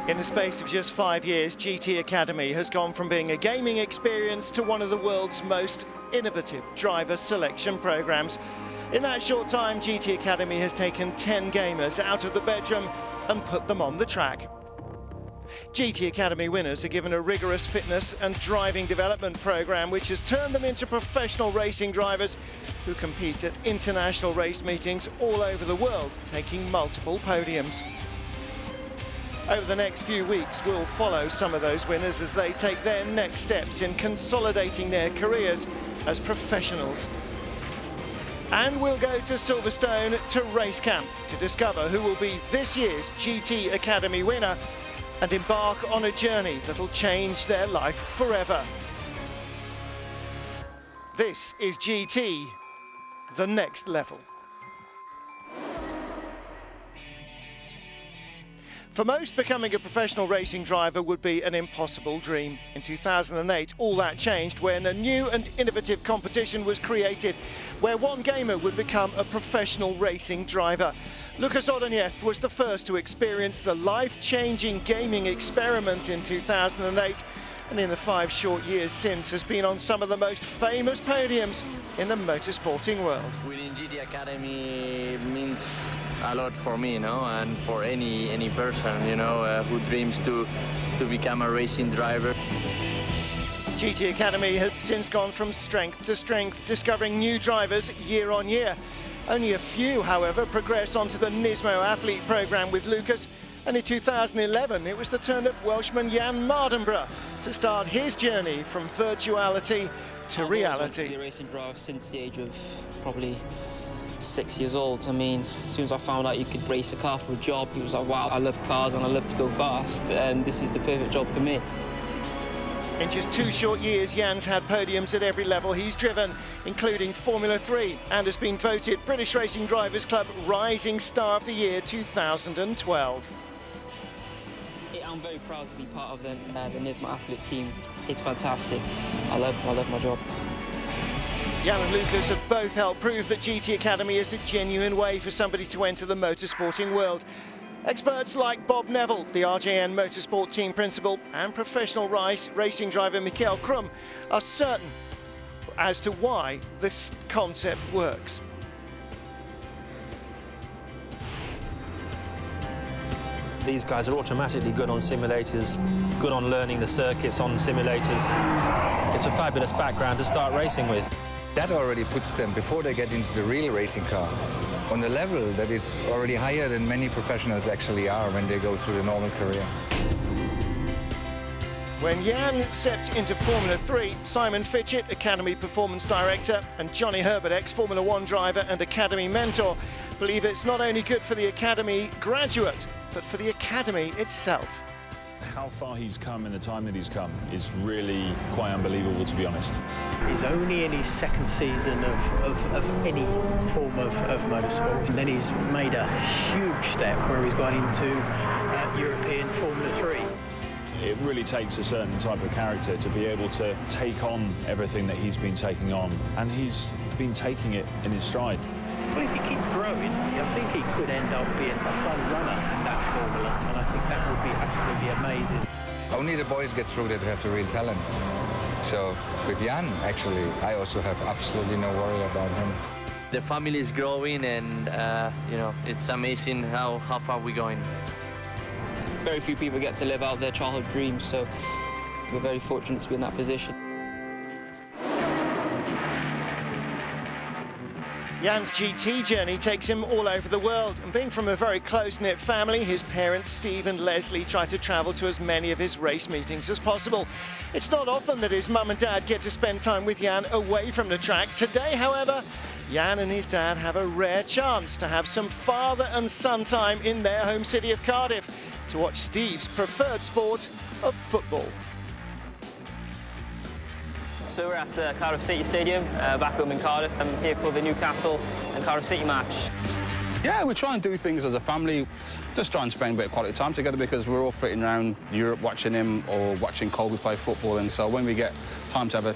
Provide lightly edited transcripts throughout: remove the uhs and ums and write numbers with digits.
In the space of just 5 years, GT Academy has gone from being a gaming experience to one of the world's most innovative driver selection programs. In that short time, GT Academy has taken 10 gamers out of the bedroom and put them on the track. GT Academy winners are given a rigorous fitness and driving development program which has turned them into professional racing drivers who compete at international race meetings all over the world, taking multiple podiums. Over the next few weeks, we'll follow some of those winners as they take their next steps in consolidating their careers as professionals. And we'll go to Silverstone to race camp to discover who will be this year's GT Academy winner and embark on a journey that'll change their life forever. This is GT, the next level. For most, becoming a professional racing driver would be an impossible dream. In 2008, all that changed when a new and innovative competition was created, where one gamer would become a professional racing driver. Lucas Ordonez was the first to experience the life-changing gaming experiment in 2008, and in the 5 short years since has been on some of the most famous podiums in the motorsporting world. Winning GT Academy means a lot for me, you know, and for any person, you know, who dreams to become a racing driver. GT Academy has since gone from strength to strength, discovering new drivers year on year. Only a few, however, progress onto the NISMO athlete programme with Lucas, and in 2011 it was the turn of Welshman Jan Mardenborough to start his journey from virtuality to reality. I've been a racing driver since the age of probably 6 years old. I mean, as soon as I found out you could race a car for a job, it was like, wow, I love cars and I love to go fast, and this is the perfect job for me. In just 2 short years, Jan's had podiums at every level he's driven, including Formula 3, and has been voted British Racing Drivers Club Rising Star of the Year 2012. I'm very proud to be part of the Nismo athlete team. It's fantastic. I love my job. Jan and Lucas have both helped prove that GT Academy is a genuine way for somebody to enter the motorsporting world. Experts like Bob Neville, the RJN Motorsport team principal, and professional racing driver Mikael Krum are certain as to why this concept works. These guys are automatically good on simulators, good on learning the circuits on simulators. It's a fabulous background to start racing with. That already puts them, before they get into the real racing car, on a level that is already higher than many professionals actually are when they go through the normal career. When Jan stepped into Formula 3, Simon Fitchett, Academy Performance Director, and Johnny Herbert, ex-Formula 1 driver and Academy mentor, believe it's not only good for the Academy graduate, but for the Academy itself. How far he's come in the time that he's come is really quite unbelievable, to be honest. He's only in his 2nd season of any form of motorsport, and then he's made a huge step where he's gone into European Formula 3. It really takes a certain type of character to be able to take on everything that he's been taking on, and he's been taking it in his stride. But if he keeps growing, I think he could end up being a front runner in that formula, and I think that would be absolutely amazing. Only the boys get through that have the real talent. So with Jan, actually, I also have absolutely no worry about him. The family is growing, and you know, it's amazing how far we're going. Very few people get to live out their childhood dreams, so we're very fortunate to be in that position. Jan's GT journey takes him all over the world, and being from a very close-knit family, his parents Steve and Leslie try to travel to as many of his race meetings as possible. It's not often that his mum and dad get to spend time with Jan away from the track. Today, however, Jan and his dad have a rare chance to have some father and son time in their home city of Cardiff to watch Steve's preferred sport of football. So we're at Cardiff City Stadium, back home in Cardiff. I'm here for the Newcastle and Cardiff City match. Yeah, we try and do things as a family, just try and spend a bit of quality time together, because we're all fitting around Europe watching him or watching Colby play football, and so when we get time to have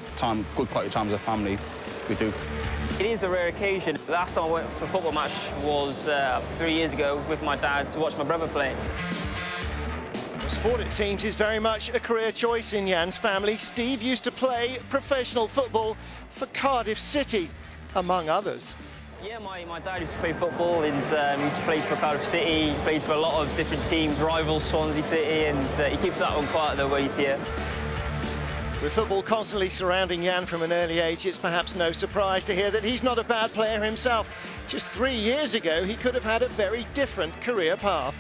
good quality time as a family, we do. It is a rare occasion. The last time I went to a football match was 3 years ago with my dad to watch my brother play. Sport, it seems, is very much a career choice in Jan's family. Steve used to play professional football for Cardiff City, among others. Yeah, my dad used to play football and he used to play for Cardiff City. He played for a lot of different teams, rivals Swansea City, and he keeps that one quiet though when you see it. With football constantly surrounding Jan from an early age, it's perhaps no surprise to hear that he's not a bad player himself. Just 3 years ago, he could have had a very different career path.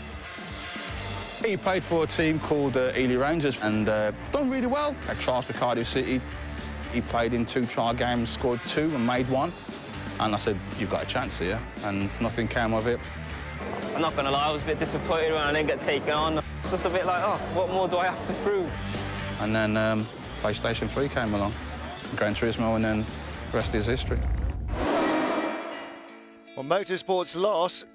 He played for a team called Ely Rangers and done really well. Had trials for Cardiff City. He played in 2 trial games, scored 2 and made 1. And I said, you've got a chance here, and nothing came of it. I'm not going to lie, I was a bit disappointed when I didn't get taken on. It's just a bit like, oh, what more do I have to prove? And then PlayStation 3 came along, Gran Turismo, and then the rest is history. Well, motorsports loss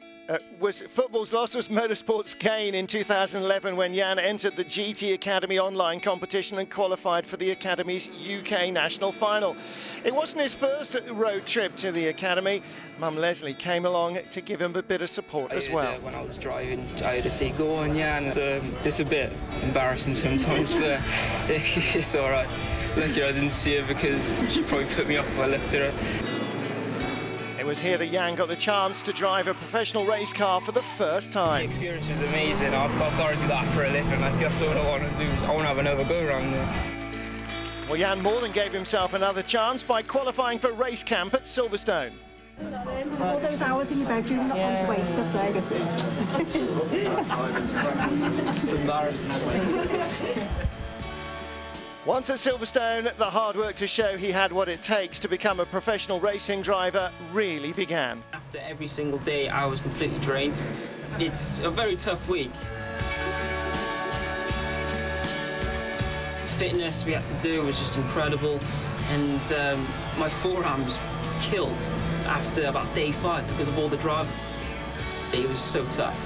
football's loss was motorsports' gain in 2011 when Jan entered the GT Academy online competition and qualified for the Academy's UK national final. It wasn't his first road trip to the Academy. Mum Leslie came along to give him a bit of support as well. When I was driving, I had to say, go on, Jan. It's a bit embarrassing sometimes, but it's all right. Lucky I didn't see her because she probably put me off if I looked at her. It was here that Jan got the chance to drive a professional race car for the first time. The experience was amazing. I've got to do that for a living. That's what I want to do. I want to have another go around there. Well, Jan more than gave himself another chance by qualifying for race camp at Silverstone. All those hours in your bedroom, not going to waste of It's embarrassing. Once at Silverstone, the hard work to show he had what it takes to become a professional racing driver really began. After every single day, I was completely drained. It's a very tough week. The fitness we had to do was just incredible, and my forearms killed after about day 5 because of all the driving. It was so tough.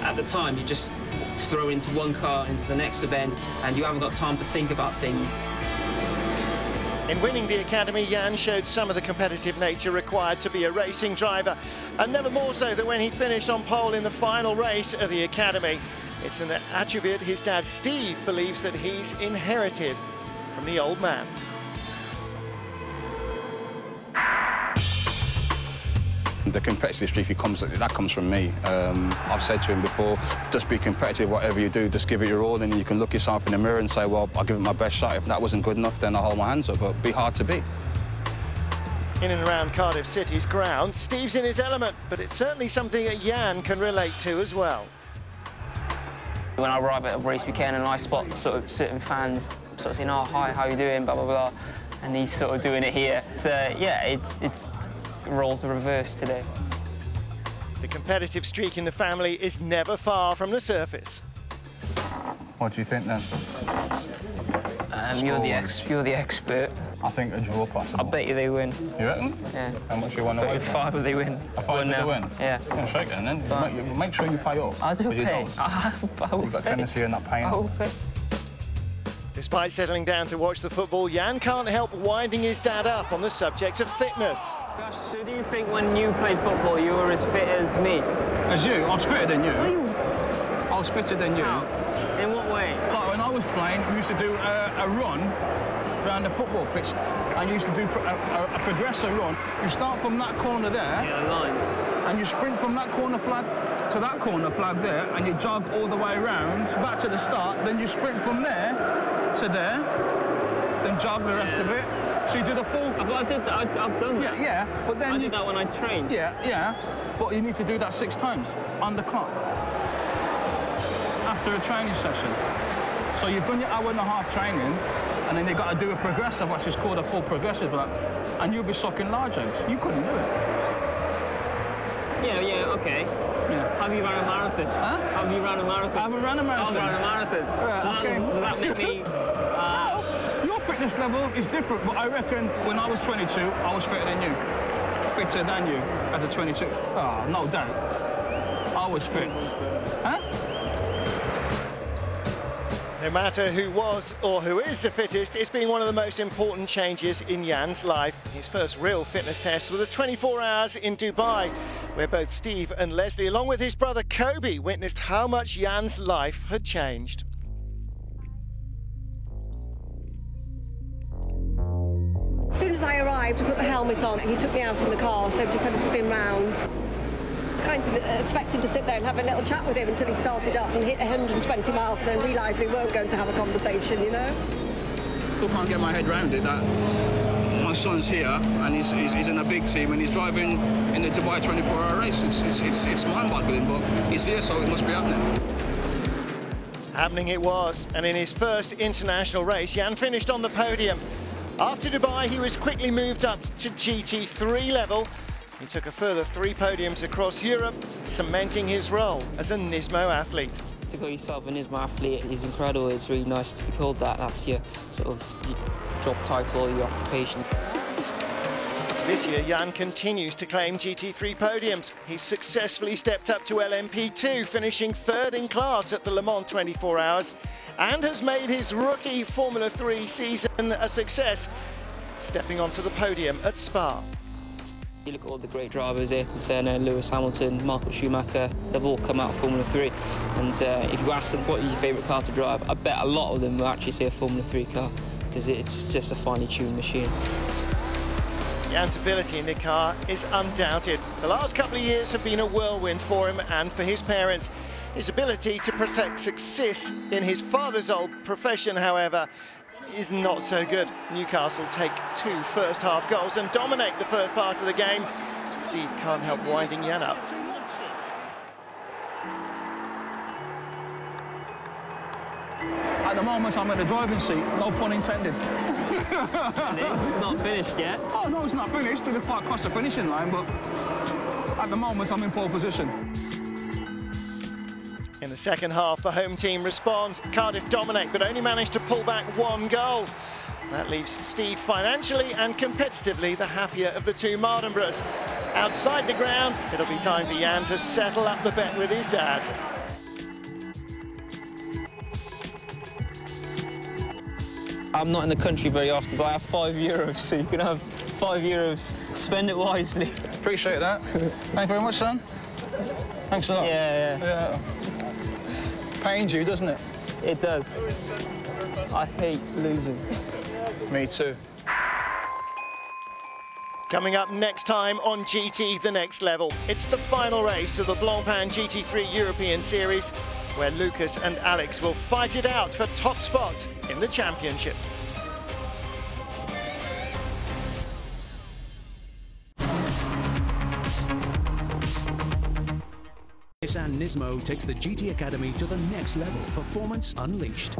At the time, you just throw into one car into the next event and you haven't got time to think about things. In winning the Academy, Jan showed some of the competitive nature required to be a racing driver, and never more so than when he finished on pole in the final race of the Academy. It's an attribute his dad Steve believes that he's inherited from the old man. The competitive streak that comes from me. I've said to him before, just be competitive, whatever you do, just give it your all, and you can look yourself in the mirror and say, well, I'll give it my best shot. If that wasn't good enough, then I'll hold my hands up, but be hard to beat. In and around Cardiff City's ground, Steve's in his element, but it's certainly something that Jan can relate to as well. When I arrive at a race weekend and I spot sort of certain fans sort of saying, oh, hi, how you doing, blah, blah, blah, and he's sort of doing it here. So, yeah, it's roles are reversed today. The competitive streak in the family is never far from the surface. What do you think then? You're the expert. I think a draw possible. I bet you they win. You reckon? Yeah. How much you want to win? 5 if they win. A 5 if they win? Yeah. You're shake it then. Make sure you pay up. I do pay. You've got a tendency of not paying up. Despite settling down to watch the football, Jan can't help winding his dad up on the subject of fitness. Gosh, so do you think when you played football you were as fit as me? As you? I was fitter than you. I was fitter than you. How? In what way? Like when I was playing, we used to do a run around the football pitch, and you used to do a progressive run. You start from that corner there, and you sprint from that corner flag to that corner flag there, and you jog all the way around, back to the start, then you sprint from there to there, then jog the rest of it. So you do the full... I've done that. Yeah, but then I did that when I trained. Yeah, but you need to do that 6 times on the clock after a training session. So you've done your 1.5 hour training, and then you've got to do a progressive, which is called a full progressive, and you'll be sucking large eggs. You couldn't do it. Yeah, okay. Yeah. Have you run a marathon? Huh? Have you run a marathon? I haven't run a marathon. I've run a marathon. Right, okay. Does that make me... Your fitness level is different, but I reckon when I was 22, I was fitter than you. Fitter than you as a 22. Oh, no doubt. I was fit. Huh? No matter who was or who is the fittest, it's been one of the most important changes in Jan's life. His first real fitness test was the 24 hours in Dubai, where both Steve and Leslie, along with his brother Kobe, witnessed how much Jan's life had changed. arrived, I put the helmet on, and he took me out in the car, so we just had a spin round. Kind of expected to sit there and have a little chat with him until he started up and hit 120 miles and then realised we weren't going to have a conversation, you know? Still can't get my head around it that my son's here and he's in a big team and he's driving in the Dubai 24-hour race. It's mind-boggling, but he's here, so it must be happening. Happening it was, and in his first international race, Jan finished on the podium. After Dubai, he was quickly moved up to GT3 level. He took a further 3 podiums across Europe, cementing his role as a Nismo athlete. To call yourself a Nismo athlete is incredible. It's really nice to be called that. That's your sort of your job title or your occupation. This year, Jan continues to claim GT3 podiums. He's successfully stepped up to LMP2, finishing 3rd in class at the Le Mans 24 Hours, and has made his rookie Formula 3 season a success, stepping onto the podium at Spa. You look at all the great drivers, Ayrton Senna, Lewis Hamilton, Michael Schumacher, they've all come out of Formula 3. And if you ask them what is your favourite car to drive, I bet a lot of them will actually say a Formula 3 car, because it's just a finely tuned machine. Jan's ability in the car is undoubted. The last couple of years have been a whirlwind for him and for his parents. His ability to protect success in his father's old profession, however, is not so good. Newcastle take 2 first-half goals and dominate the first part of the game. Steve can't help winding Jan up. At the moment, I'm in the driving seat, no pun intended. It's not finished yet. Oh, no, it's not finished till the fight crossed the finishing line, but at the moment, I'm in pole position. In the second half, the home team respond. Cardiff dominate, but only manage to pull back 1 goal. That leaves Steve financially and competitively the happier of the 2 Mardenboroughs. Outside the ground, it'll be time for Jan to settle up the bet with his dad. I'm not in the country very often, but I have €5, so you can have €5. Spend it wisely. Appreciate that. Thank you very much, son. Thanks a lot. Yeah. Pains you, doesn't it? It does. I hate losing. Me too. Coming up next time on GT The Next Level, it's the final race of the Blancpain GT3 European Series, where Lucas and Alex will fight it out for top spot in the championship. Nissan NISMO takes the GT Academy to the next level. Performance unleashed.